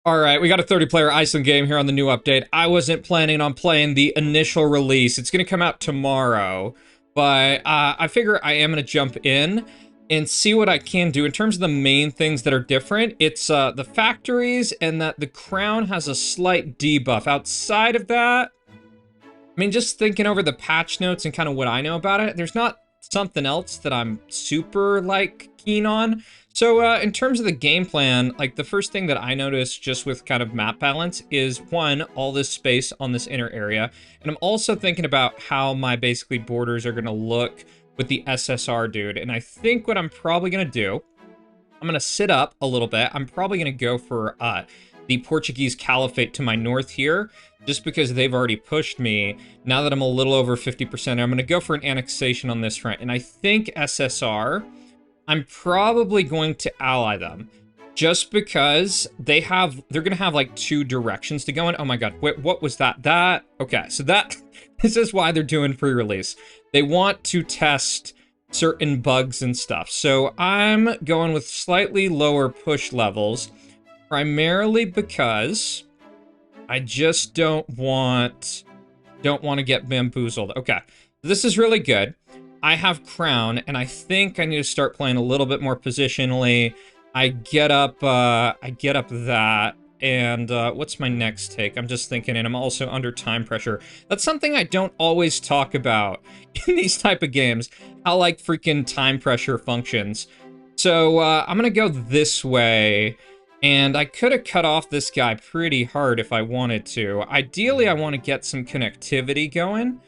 All right, we got a 30-player Iceland game here on the new update. I wasn't planning on playing the initial release. It's going to come out tomorrow, but I figure I am going to jump in and see what I can do. In terms of the main things that are different, it's the factories and that the crown has a slight debuff. Outside of that, I mean, just thinking over the patch notes and kind of what I know about it, there's not something else that I'm super, like, keen on. So, in terms of the game plan, like, the first thing that I noticed just with kind of map balance is, one, all this space on this inner area. And I'm also thinking about how my, basically, borders are going to look with the SSR dude. And I think what I'm probably going to do, I'm going to sit up a little bit. I'm probably going to go for the Portuguese Caliphate to my north here, just because they've already pushed me. Now that I'm a little over 50%, I'm going to go for an annexation on this front. And I think SSR, I'm probably going to ally them, just because they're going to have like two directions to go in. Oh my god, wait, what was that? Okay, so this is why they're doing pre-release. They want to test certain bugs and stuff. So I'm going with slightly lower push levels, primarily because I just don't want to get bamboozled. Okay, this is really good. I have crown, and I think I need to start playing a little bit more positionally. I get up that, and what's my next take? I'm just thinking, and I'm also under time pressure. That's something I don't always talk about in these type of games, how like freaking time pressure functions. So I'm gonna go this way. And I could have cut off this guy pretty hard if I wanted to. Ideally, I want to get some connectivity going,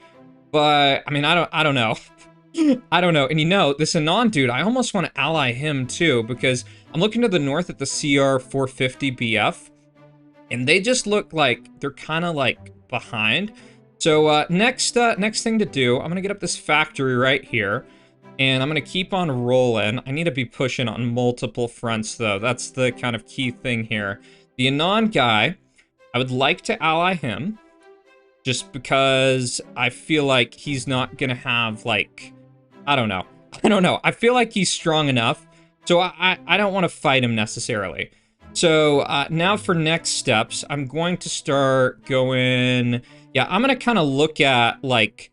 but I mean, I don't know. I don't know. And you know, this Anon dude, I almost want to ally him too, because I'm looking to the north at the CR 450 BF, and they just look like they're kind of like behind. So next thing to do, I'm gonna get up this factory right here. And I'm going to keep on rolling. I need to be pushing on multiple fronts, though. That's the kind of key thing here. The Anon guy, I would like to ally him, just because I feel like he's not going to have, like, I don't know. I feel like he's strong enough, so I don't want to fight him necessarily. So now for next steps, I'm going to start going... Yeah, I'm going to kind of look at, like,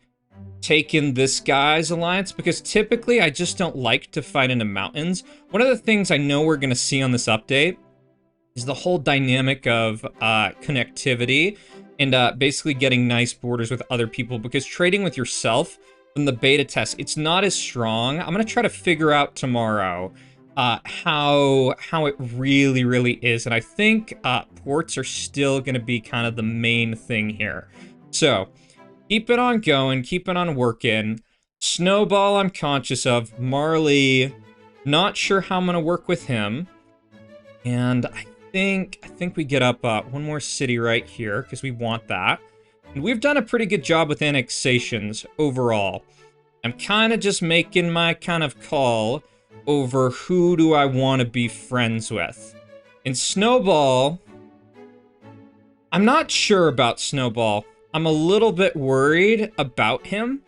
taken this guy's alliance, because typically I just don't like to fight in the mountains. One of the things I know we're going to see on this update is the whole dynamic of connectivity and basically getting nice borders with other people, because trading with yourself from the beta test, it's not as strong. I'm going to try to figure out tomorrow how it really is, and I think ports are still going to be kind of the main thing here. So keep it on going, keep it on working. Snowball, I'm conscious of. Marley, not sure how I'm gonna work with him. And I think we get up one more city right here, because we want that. And we've done a pretty good job with annexations overall. I'm kind of just making my kind of call over who do I want to be friends with. And Snowball, I'm not sure about Snowball. I'm a little bit worried about him,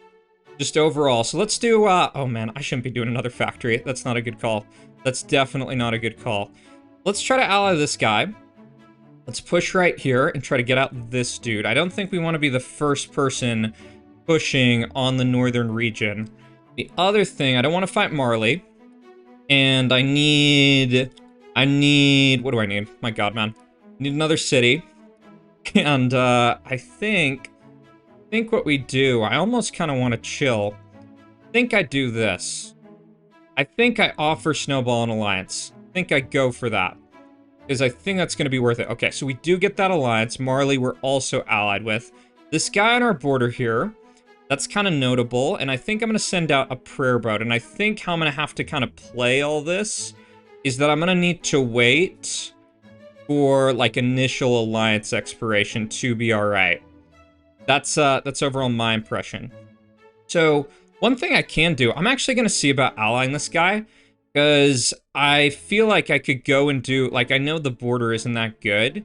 just overall. So let's do, oh man, I shouldn't be doing another factory. That's not a good call. That's definitely not a good call. Let's try to ally this guy. Let's push right here and try to get out this dude. I don't think we want to be the first person pushing on the northern region. The other thing, I don't want to fight Marley. And I need, what do I need? My god, man. I need another city. And I think what we do, I almost kind of want to chill. I think I do this. I think I offer Snowball an alliance. I think I go for that, because I think that's going to be worth it. Okay, so we do get that alliance. Marley, we're also allied with. This guy on our border here, that's kind of notable. And I think I'm going to send out a prayer boat. And I think how I'm going to have to kind of play all this is that I'm going to need to wait for like initial alliance expiration to be all right. That's overall my impression. So one thing I can do, I'm actually going to see about allying this guy, because I feel like I could go and do, like, I know the border isn't that good,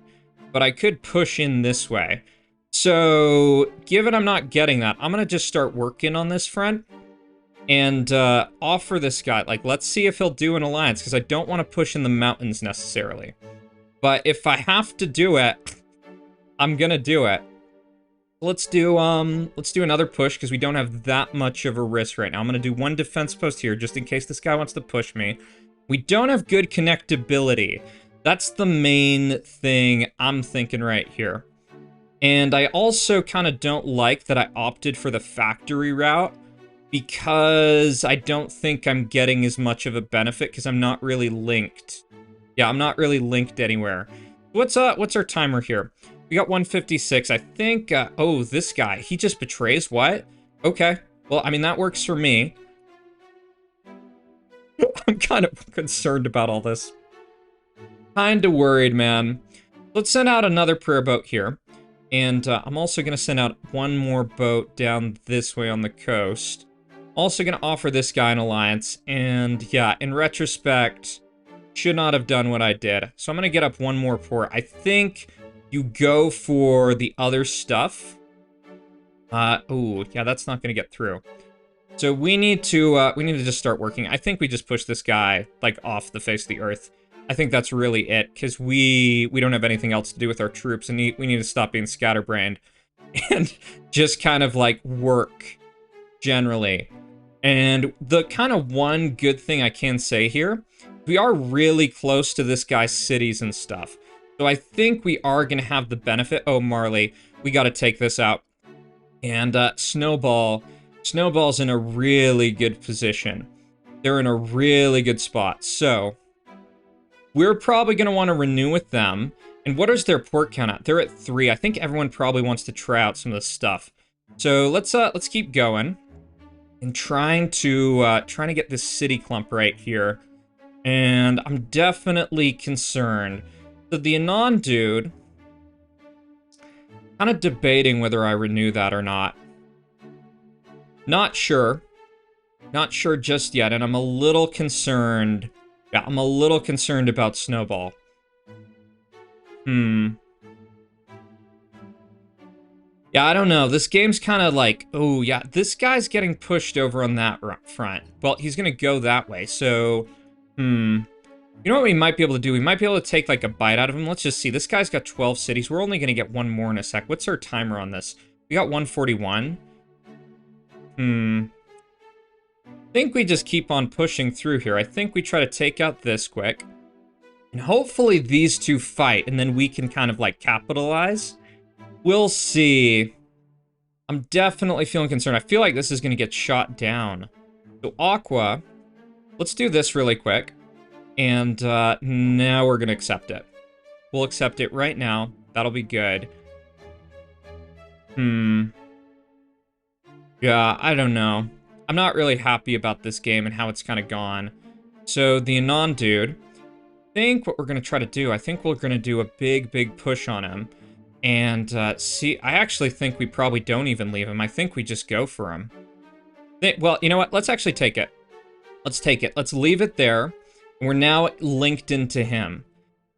but I could push in this way. So given I'm not getting that, I'm going to just start working on this front and offer this guy, like, let's see if he'll do an alliance, because I don't want to push in the mountains necessarily. But if I have to do it, I'm gonna do it. Let's do another push because we don't have that much of a risk right now. I'm gonna do one defense post here just in case this guy wants to push me. We don't have good connectability. That's the main thing I'm thinking right here. And I also kind of don't like that I opted for the factory route because I don't think I'm getting as much of a benefit because I'm not really linked. Yeah, I'm not really linked anywhere. What's our timer here? We got 156. I think, oh, this guy, he just betrays. What? Okay. Well, I mean, that works for me. I'm kind of concerned about all this. Kind of worried, man. Let's send out another prayer boat here. And I'm also going to send out one more boat down this way on the coast. Also going to offer this guy an alliance. And yeah, in retrospect, should not have done what I did. So I'm going to get up one more port. I think you go for the other stuff. Oh, yeah, that's not going to get through. So we need to just start working. I think we just push this guy, like, off the face of the earth. I think that's really it, because we don't have anything else to do with our troops, and we need to stop being scatterbrained and just kind of, like, work generally. And the kind of one good thing I can say here, we are really close to this guy's cities and stuff. So I think we are going to have the benefit. Oh, Marley, we got to take this out. And Snowball's in a really good position. They're in a really good spot. So we're probably going to want to renew with them. And what is their port count at? They're at 3. I think everyone probably wants to try out some of this stuff. So let's keep going and trying to get this city clump right here. And I'm definitely concerned. So the Anon dude, kind of debating whether I renew that or not. Not sure. Not sure just yet, and I'm a little concerned. Yeah, I'm a little concerned about Snowball. Yeah, I don't know. This game's kind of like, oh yeah, this guy's getting pushed over on that front. Well, he's gonna go that way, so, You know what we might be able to do? We might be able to take, like, a bite out of him. Let's just see. This guy's got 12 cities. We're only gonna get one more in a sec. What's our timer on this? We got 141. I think we just keep on pushing through here. I think we try to take out this quick. And hopefully these two fight, and then we can kind of, like, capitalize. We'll see. I'm definitely feeling concerned. I feel like this is going to get shot down. So, Aqua, let's do this really quick. And now we're going to accept it. We'll accept it right now. That'll be good. Yeah, I don't know. I'm not really happy about this game and how it's kind of gone. So the Anon dude, I think what we're going to try to do, I think we're going to do a big push on him. And see, I actually think we probably don't even leave him. I think we just go for him. Well, you know what? Let's actually take it. Let's take it. Let's leave it there. We're now linked into him.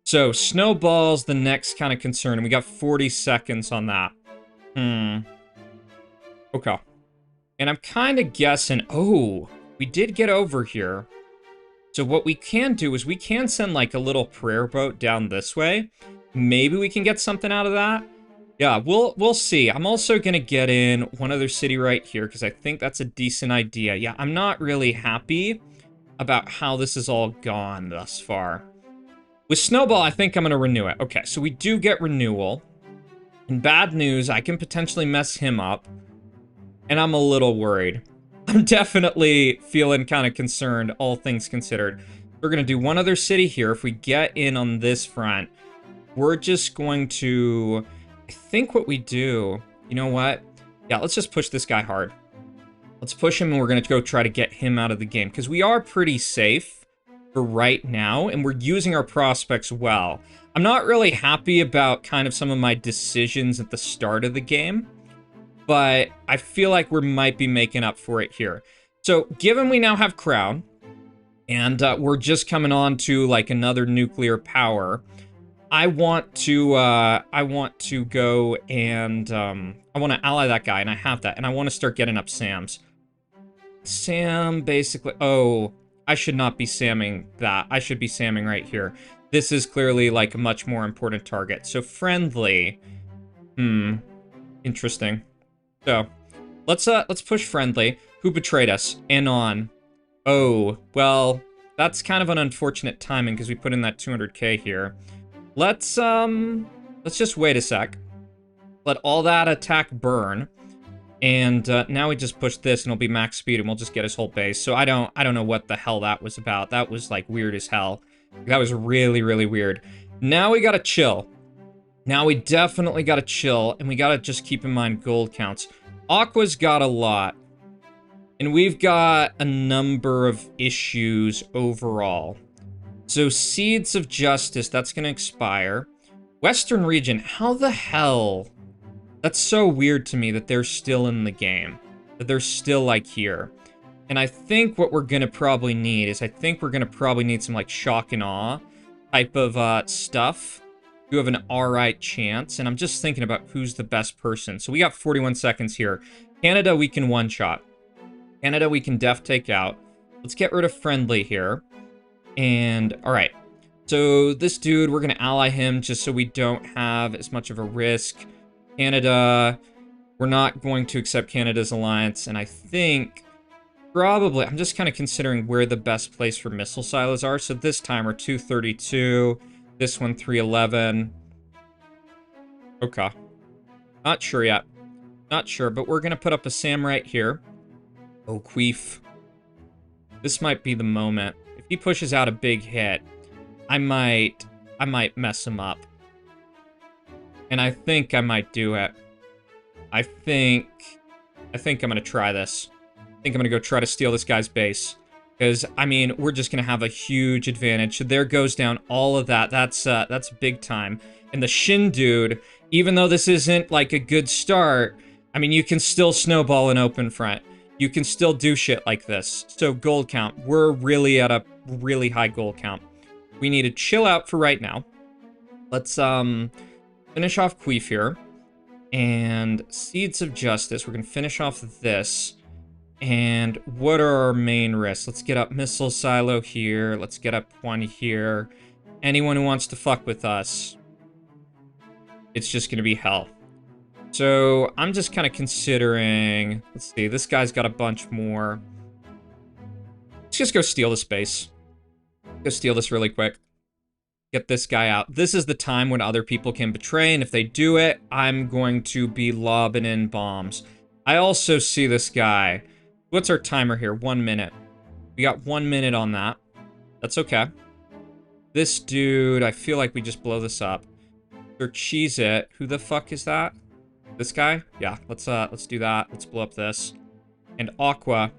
So Snowball's the next kind of concern. And we got 40 seconds on that. Okay. And I'm kind of guessing, oh, we did get over here. So what we can do is we can send like a little prayer boat down this way. Maybe we can get something out of that. Yeah, we'll see. I'm also going to get in one other city right here because I think that's a decent idea. Yeah, I'm not really happy about how this has all gone thus far. With Snowball, I think I'm going to renew it. Okay, so we do get renewal. And bad news, I can potentially mess him up. And I'm a little worried. I'm definitely feeling kind of concerned, all things considered. We're going to do one other city here. If we get in on this front, we're just going to... I think what we do... You know what? Yeah, let's just push this guy hard. Let's push him, and we're going to go try to get him out of the game. Because we are pretty safe for right now, and we're using our prospects well. I'm not really happy about kind of some of my decisions at the start of the game. But I feel like we might be making up for it here. So, given we now have Crown, and we're just coming on to, like, another nuclear power, I want to go and, I want to ally that guy, and I have that, and I want to start getting up Sam's. Sam, basically, oh, I should not be Samming that. I should be Samming right here. this is clearly like a much more important target. So friendly. Interesting. So let's push friendly. Who betrayed us? Anon. Oh, well, that's kind of an unfortunate timing because we put in that 200k here. Let's just wait a sec. Let all that attack burn. And now we just push this and it'll be max speed and we'll just get his whole base. So I don't know what the hell that was about. That was like weird as hell. That was really, really weird. Now we gotta chill. Now we definitely gotta chill and we gotta just keep in mind gold counts. Aqua's got a lot. And we've got a number of issues overall. So Seeds of Justice, that's gonna expire. Western region, how the hell? That's so weird to me that they're still in the game. That they're still, like, here. And I think what we're gonna probably need is, I think we're gonna probably need some, like, shock and awe type of stuff. You have an alright chance, and I'm just thinking about who's the best person. So we got 41 seconds here. Canada, we can one-shot. Canada, we can def take out. Let's get rid of friendly here. And, alright. So this dude, we're gonna ally him just so we don't have as much of a risk. Canada, we're not going to accept Canada's alliance, and I think probably, I'm just kind of considering where the best place for missile silos are. So this time we're 232, this one 311. Okay. Not sure yet. Not sure, but we're going to put up a SAM right here. Oh, Queef. This might be the moment. If he pushes out a big hit, I might mess him up. And I think I might do it. I think I'm gonna try this. I think I'm gonna go try to steal this guy's base. Because, I mean, we're just gonna have a huge advantage. So there goes down all of that. That's big time. And the Shin dude, even though this isn't like a good start, I mean, you can still snowball an open front. You can still do shit like this. So gold count, we're really at a really high gold count. We need to chill out for right now. Let's, finish off Queef here. And Seeds of Justice. We're going to finish off this. And what are our main risks? Let's get up Missile Silo here. Let's get up one here. Anyone who wants to fuck with us, it's just going to be hell. So I'm just kind of considering... Let's see. This guy's got a bunch more. Let's just go steal the space. Go steal this really quick. Get this guy out. This is the time when other people can betray, and if they do it, I'm going to be lobbing in bombs. I also see this guy. What's our timer here? 1 minute. We got 1 minute on that. That's okay. This dude, I feel like we just blow this up. Or cheese it. Who the fuck is that? This guy? Yeah, let's do that. Let's blow up this. And Aqua.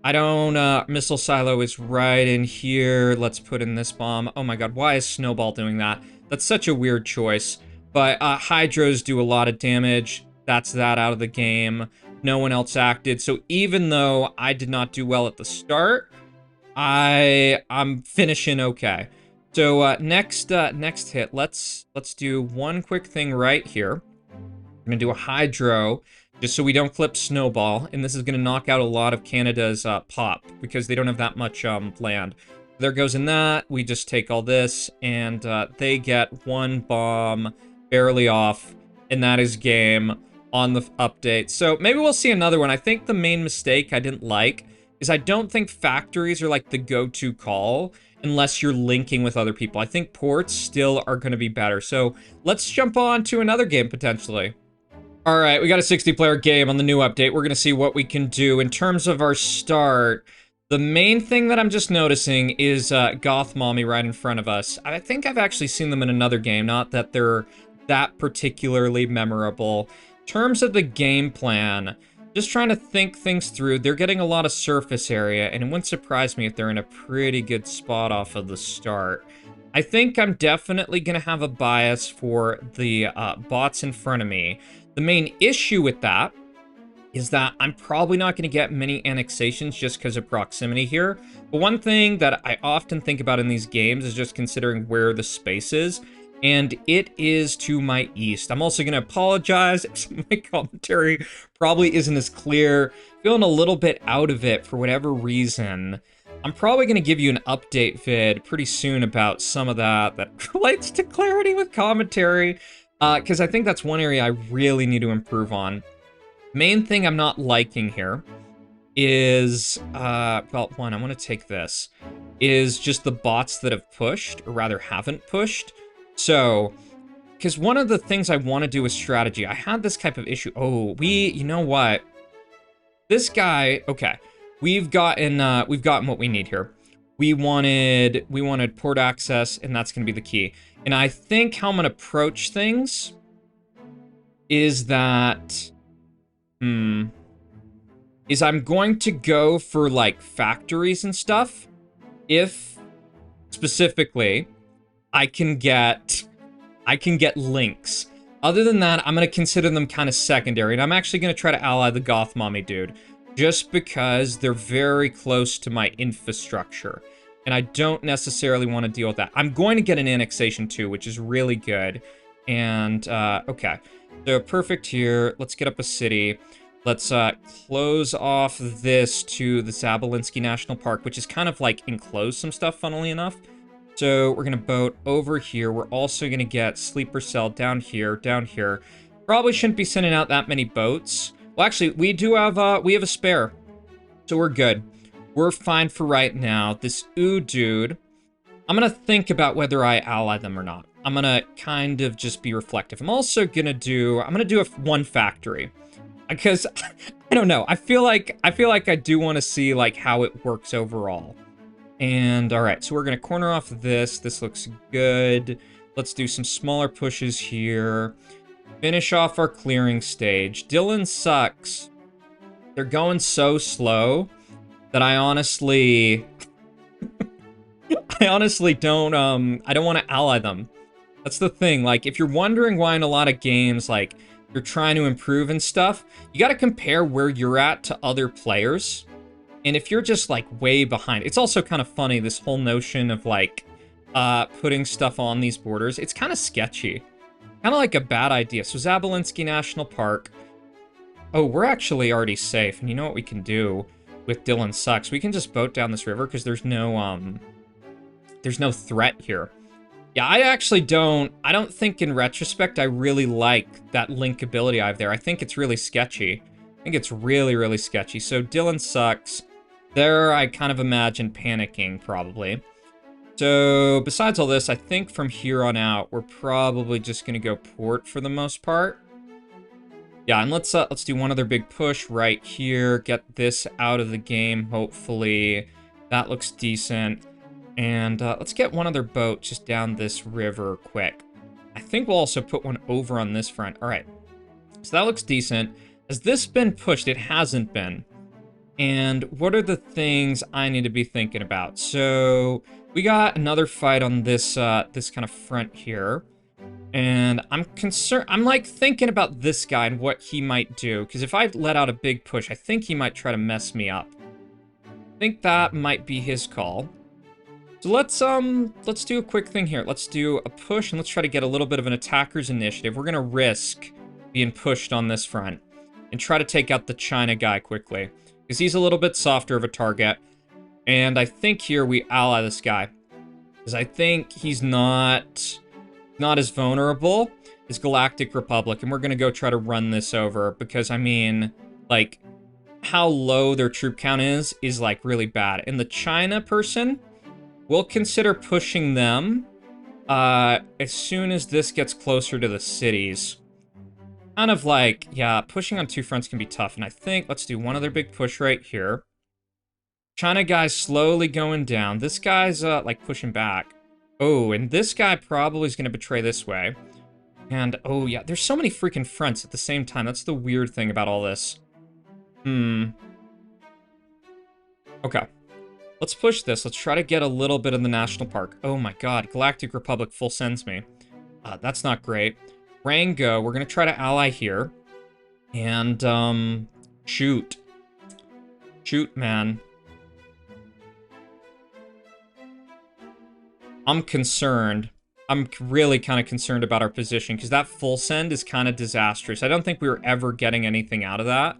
I don't, Missile Silo is right in here. Let's put in this bomb. Oh my god, why is Snowball doing that? That's such a weird choice. But, Hydros do a lot of damage. That's that out of the game. No one else acted. So even though I did not do well at the start, I'm finishing okay. So, next hit, let's do one quick thing right here. I'm gonna do a Hydro, just so we don't flip Snowball, and this is going to knock out a lot of Canada's pop, because they don't have that much land. There goes in that, we just take all this, and they get one bomb barely off, and that is game on the update. So maybe we'll see another one. I think the main mistake I didn't like is I don't think factories are like the go-to call, unless you're linking with other people. I think ports still are going to be better. So let's jump on to another game, potentially. All right, we got a 60-player game on the new update. We're going to see what we can do. In terms of our start, the main thing that I'm just noticing is Goth Mommy right in front of us. I think I've actually seen them in another game, not that they're that particularly memorable. In terms of the game plan, just trying to think things through. They're getting a lot of surface area, and it wouldn't surprise me if they're in a pretty good spot off of the start. I think I'm definitely going to have a bias for the bots in front of me. The main issue with that is that I'm probably not going to get many annexations just because of proximity here. But one thing that I often think about in these games is just considering where the space is. And it is to my east. I'm also going to apologize if my commentary probably isn't as clear. Feeling a little bit out of it for whatever reason. I'm probably going to give you an update vid pretty soon about some of that relates to clarity with commentary, because I think that's one area I really need to improve on. Main thing I'm not liking here is, well, one, I want to take this, is just the bots that have pushed, or rather haven't pushed. So, because one of the things I want to do is strategy. I had this type of issue. Oh, you know what? This guy, okay. We've gotten what we need here. We wanted port access, and that's going to be the key. And I think how I'm going to approach things is that, is I'm going to go for, like, factories and stuff. If, specifically, I can get links. Other than that, I'm going to consider them kind of secondary. And I'm actually going to try to ally the Goth Mommy dude. Just because they're very close to my infrastructure. And I don't necessarily want to deal with that. I'm going to get an annexation too, which is really good. And, okay. So, perfect here. Let's get up a city. Let's close off this to the Zabolinsky National Park, which is kind of like enclose some stuff, funnily enough. So we're going to boat over here. We're also going to get sleeper cell down here, down here. Probably shouldn't be sending out that many boats. Well, actually, we have a spare. So we're good. We're fine for right now. This dude, I'm going to think about whether I ally them or not. I'm going to kind of just be reflective. I'm also going to do, one factory. Because, I don't know, I feel like I do want to see, like, how it works overall. And, alright, so we're going to corner off this. This looks good. Let's do some smaller pushes here. Finish off our clearing stage. Dylan sucks. They're going so slow that I honestly... I honestly don't, I don't want to ally them. That's the thing, like, if you're wondering why in a lot of games, like, you're trying to improve and stuff, you gotta compare where you're at to other players. And if you're just, like, way behind... It's also kind of funny, this whole notion of, like, putting stuff on these borders. It's kind of sketchy. Kind of like a bad idea. So, Zabolinsky National Park. Oh, we're actually already safe. And you know what we can do with Dylan Sucks? We can just boat down this river because there's no threat here. Yeah, I don't think in retrospect I really like that link ability I have there. I think it's really sketchy. I think it's really, really sketchy. So Dylan Sucks. There I kind of imagine panicking, probably. So besides all this, I think from here on out, we're probably just going to go port for the most part. Yeah, and let's do one other big push right here. Get this out of the game, hopefully. That looks decent. And let's get one other boat just down this river quick. I think we'll also put one over on this front. All right. So that looks decent. Has this been pushed? It hasn't been. And what are the things I need to be thinking about? So we got another fight on this this kind of front here. And I'm concerned. I'm like thinking about this guy and what he might do. Because if I let out a big push, I think he might try to mess me up. I think that might be his call. So let's do a quick thing here. Let's do a push and let's try to get a little bit of an attacker's initiative. We're gonna risk being pushed on this front and try to take out the China guy quickly because he's a little bit softer of a target. And I think here we ally this guy because I think he's not as vulnerable as Galactic Republic, and we're gonna go try to run this over because I mean, like, how low their troop count is like really bad. And the China person, we'll consider pushing them as soon as this gets closer to the cities. Kind of like, yeah, pushing on two fronts can be tough. And I think, let's do one other big push right here. China guy's slowly going down. This guy's, like, pushing back. Oh, and this guy probably is going to betray this way. And, oh, yeah, there's so many freaking fronts at the same time. That's the weird thing about all this. Okay. Let's push this. Let's try to get a little bit in the national park. Oh my god, Galactic Republic full sends me. That's not great. Rango, we're going to try to ally here. And, shoot. Shoot, man. I'm concerned. I'm really kind of concerned about our position, because that full send is kind of disastrous. I don't think we were ever getting anything out of that.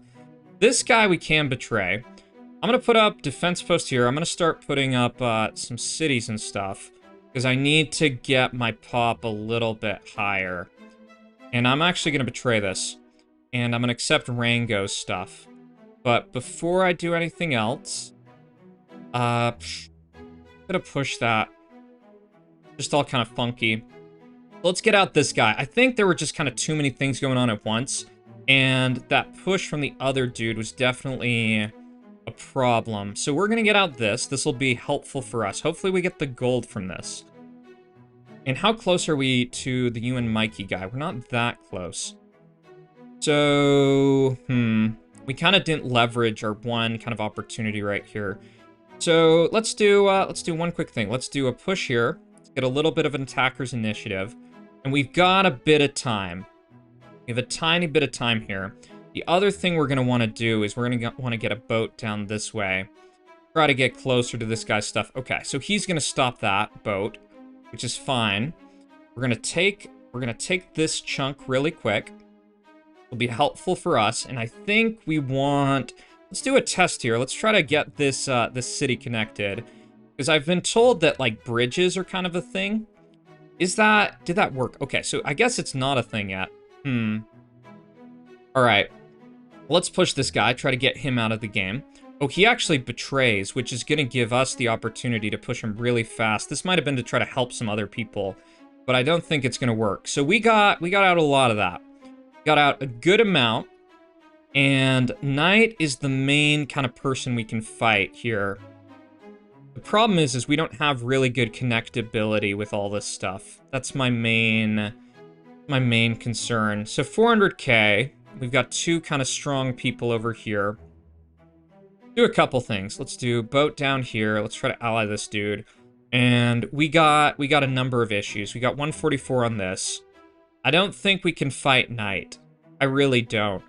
This guy we can betray. I'm gonna put up defense post here. I'm gonna start putting up some cities and stuff because I need to get my pop a little bit higher. And I'm actually gonna betray this, and I'm gonna accept Rango's stuff. But before I do anything else, I'm gonna push that. Just all kind of funky. Let's get out this guy. I think there were just kind of too many things going on at once, and that push from the other dude was definitely a problem. So we're gonna get out this. This will be helpful for us. Hopefully we get the gold from this. And how close are we to the UN Mikey guy? We're not that close. So, we kind of didn't leverage our one kind of opportunity right here. So let's do one quick thing. Let's do a push here. Let's get a little bit of an attacker's initiative. And we've got a bit of time. We have a tiny bit of time here. The other thing we're going to want to do is we're going to want to get a boat down this way. Try to get closer to this guy's stuff. Okay, so he's going to stop that boat, which is fine. We're going to take this chunk really quick. It'll be helpful for us, and I think we want... Let's do a test here. Let's try to get this this city connected, because I've been told that like bridges are kind of a thing. Did that work? Okay, so I guess it's not a thing yet. All right, let's push this guy. Try to get him out of the game. Oh, he actually betrays, which is going to give us the opportunity to push him really fast. This might have been to try to help some other people, but I don't think it's going to work. So we got out a lot of that. Got out a good amount. And Knight is the main kind of person we can fight here. The problem is we don't have really good connectability with all this stuff. That's my main concern. So 400k, we've got two kind of strong people over here. Do a couple things. Let's do boat down here. Let's try to ally this dude. And we got a number of issues. We got 144 on this. I don't think we can fight Knight. I really don't.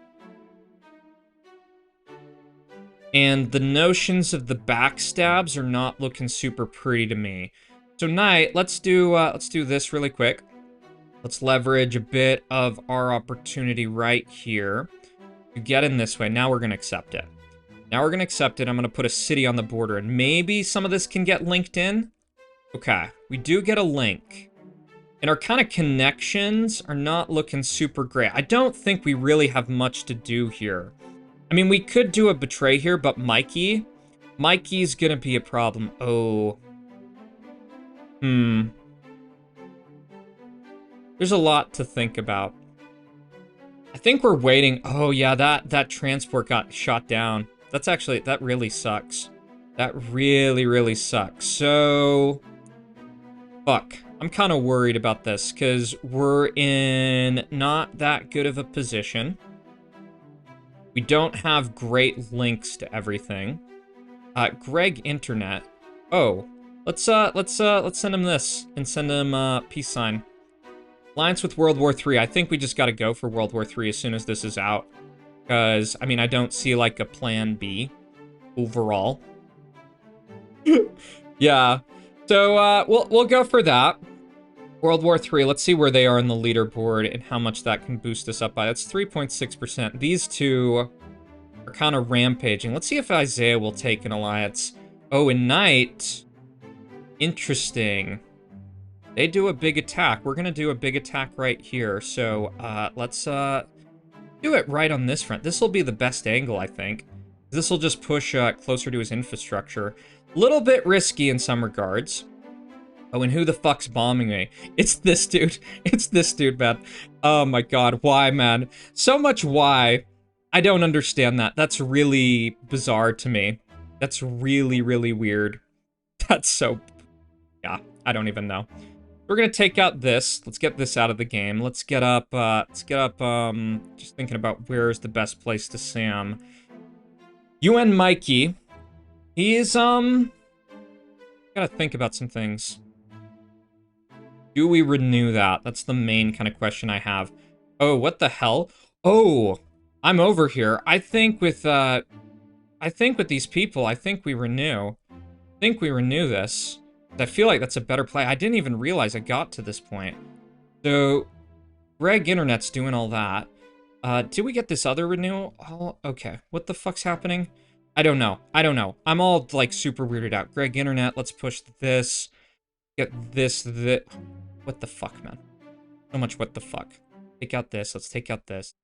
And the notions of the backstabs are not looking super pretty to me. So Knight, let's do this really quick. Let's leverage a bit of our opportunity right here to get in this way. Now we're going to accept it. Now we're going to accept it. I'm going to put a city on the border, and maybe some of this can get linked in. Okay, we do get a link. And our kind of connections are not looking super great. I don't think we really have much to do here. I mean, we could do a betray here, but Mikey's gonna be a problem. Oh. There's a lot to think about. I think we're waiting. Oh, yeah, that transport got shot down. That really sucks. That really, really sucks. So, fuck. I'm kind of worried about this, because we're in not that good of a position. We don't have great links to everything. Greg Internet. Oh, let's send him this and send him peace sign. Alliance with World War III. I think we just got to go for World War III as soon as this is out, because I mean I don't see like a plan B overall. Yeah. So we'll go for that. World War III. Let's see where they are in the leaderboard and how much that can boost us up by. That's 3.6%. These two are kind of rampaging. Let's see if Isaiah will take an alliance. Oh, and Knight. Interesting. They do a big attack. We're going to do a big attack right here. So let's do it right on this front. This will be the best angle, I think. This will just push closer to his infrastructure. A little bit risky in some regards. Oh, and who the fuck's bombing me? It's this dude. It's this dude, man. Oh my god, why, man? So much why. I don't understand that. That's really bizarre to me. That's really, really weird. That's so... Yeah, I don't even know. We're gonna take out this. Let's get this out of the game. Let's get up, just thinking about where's the best place to Sam. UN Mikey. He's, gotta think about some things. Do we renew that? That's the main kind of question I have. Oh, what the hell? Oh, I'm over here. I think with these people, I think we renew. I think we renew this. I feel like that's a better play. I didn't even realize I got to this point. So, Greg Internet's doing all that. Did we get this other renewal? Oh, okay. What the fuck's happening? I don't know. I don't know. I'm all, like, super weirded out. Greg Internet, let's push this. Get this. What the fuck, man? So much what the fuck. Take out this. Let's take out this.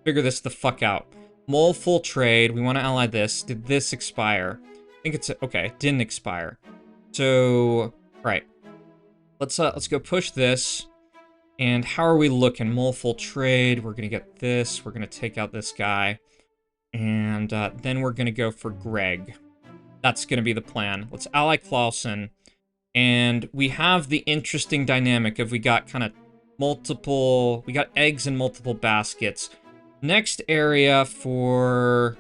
Figure this the fuck out. Mole full trade. We want to ally this. Did this expire? I think it's... Okay, didn't expire. So, right. Let's go push this. And how are we looking? Mole full trade. We're going to get this. We're going to take out this guy. And then we're going to go for Greg. That's going to be the plan. Let's ally Clausen. And we have the interesting dynamic of we got kind of multiple... We got eggs in multiple baskets. Next area for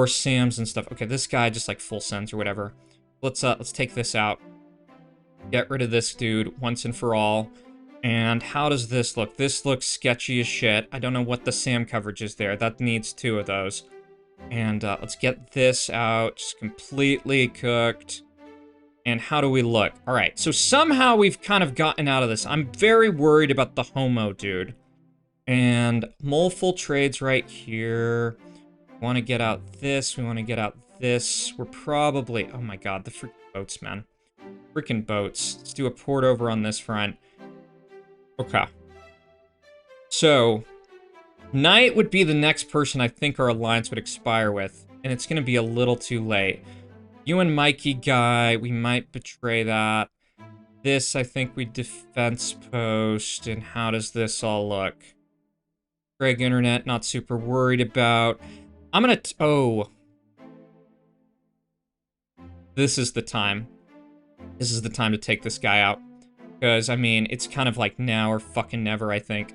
Sam's and stuff. Okay, this guy just like full sends or whatever. Let's take this out. Get rid of this dude once and for all. And how does this look? This looks sketchy as shit. I don't know what the Sam coverage is there. That needs 2 of those. And let's get this out. Just completely cooked. And how do we look? All right, so somehow we've kind of gotten out of this. I'm very worried about the homo dude. And mole full trades right here. We want to get out this. We want to get out this. We're probably... Oh my god, the freaking boats, man. Freaking boats. Let's do a port over on this front. Okay. So, Knight would be the next person I think our alliance would expire with. And it's going to be a little too late. You and Mikey guy, we might betray that. This, I think we defense post. And how does this all look? Greg Internet, not super worried about. I'm gonna... Oh. This is the time. This is the time to take this guy out. Because, I mean, it's kind of like now or fucking never, I think.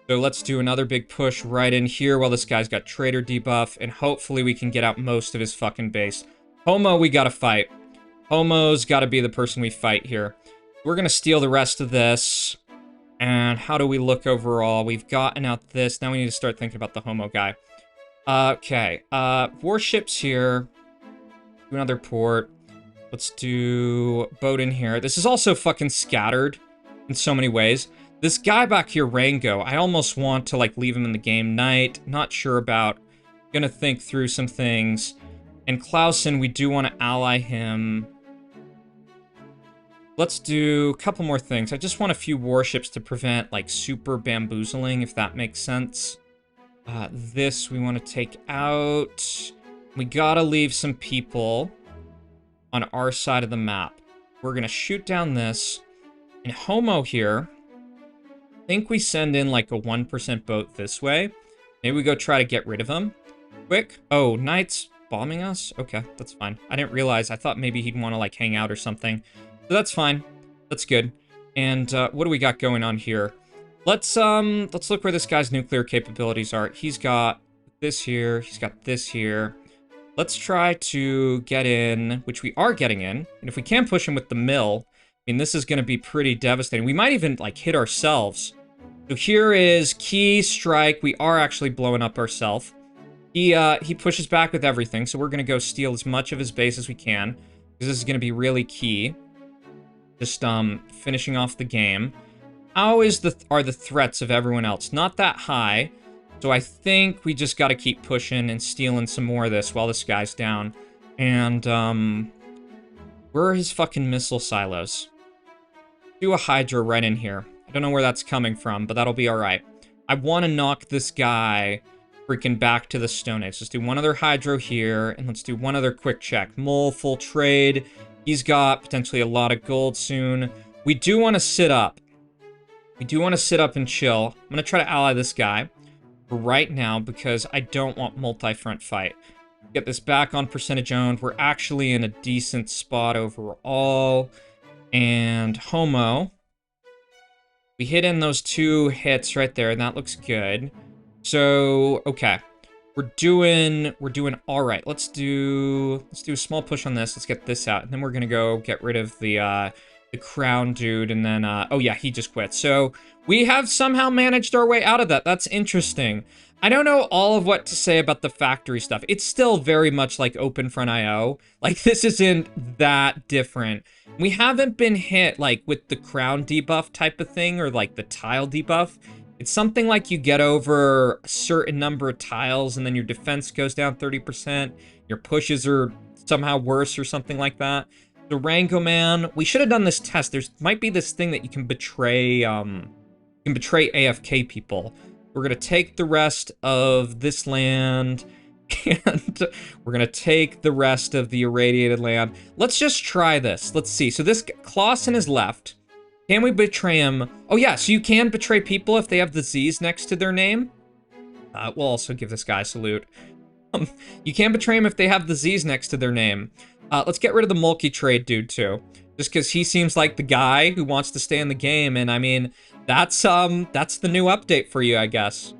So let's do another big push right in here while this guy's got Trader debuff. And hopefully we can get out most of his fucking base. Homo, we gotta fight. Homo's gotta be the person we fight here. We're gonna steal the rest of this. And how do we look overall? We've gotten out this. Now we need to start thinking about the homo guy. Okay. Warships here. Do another port. Let's do boat in here. This is also fucking scattered in so many ways. This guy back here, Rango, I almost want to, like, leave him in the game. Knight, not sure about. Gonna think through some things. And Clausen, we do want to ally him. Let's do a couple more things. I just want a few warships to prevent, like, super bamboozling, if that makes sense. This we want to take out. We gotta leave some people on our side of the map. We're gonna shoot down this. And Homo here, I think we send in, like, a 1% boat this way. Maybe we go try to get rid of him. Quick. Oh, Knight's bombing us? Okay, that's fine. I didn't realize. I thought maybe he'd want to, like, hang out or something. So that's fine. That's good. And what do we got going on here? Let's look where this guy's nuclear capabilities are. He's got this here. He's got this here. Let's try to get in, which we are getting in. And if we can push him with the mill, I mean, this is going to be pretty devastating. We might even, like, hit ourselves. So here is key strike. We are actually blowing up ourselves. He pushes back with everything, so we're going to go steal as much of his base as we can, because this is going to be really key. Just finishing off the game. How are the threats of everyone else? Not that high. So I think we just got to keep pushing and stealing some more of this while this guy's down. And where are his fucking missile silos? Do a Hydra right in here. I don't know where that's coming from, but that'll be all right. I want to knock this guy freaking back to the Stone Age. Let's do one other Hydro here, and let's do one other quick check. Mole, full trade. He's got potentially a lot of gold soon. We do want to sit up. We do want to sit up and chill. I'm going to try to ally this guy for right now because I don't want multi-front fight. Get this back on percentage owned. We're actually in a decent spot overall. And Homo. We hit in those 2 hits right there, and that looks good. So, okay. We're doing all right. Let's do a small push on this. Let's get this out, and then we're gonna go get rid of the crown dude, and then oh yeah, he just quit. So we have somehow managed our way out of that. That's interesting. I don't know all of what to say about the factory stuff. It's still very much like OpenFront.io. Like, this isn't that different. We haven't been hit, like, with the crown debuff type of thing, or, like, the tile debuff. It's something like you get over a certain number of tiles and then your defense goes down 30%. Your pushes are somehow worse or something like that. Durango Man, we should have done this test. There's might be this thing that you can betray, AFK people. We're gonna take the rest of this land, and we're gonna take the rest of the irradiated land. Let's just try this. Let's see. So this Clausen is left. Can we betray him? Oh yeah, so you can betray people if they have the Z's next to their name. We'll also give this guy a salute. You can betray him if they have the Z's next to their name. Let's get rid of the Mulkey trade dude too. Just because he seems like the guy who wants to stay in the game, and I mean, that's the new update for you, I guess.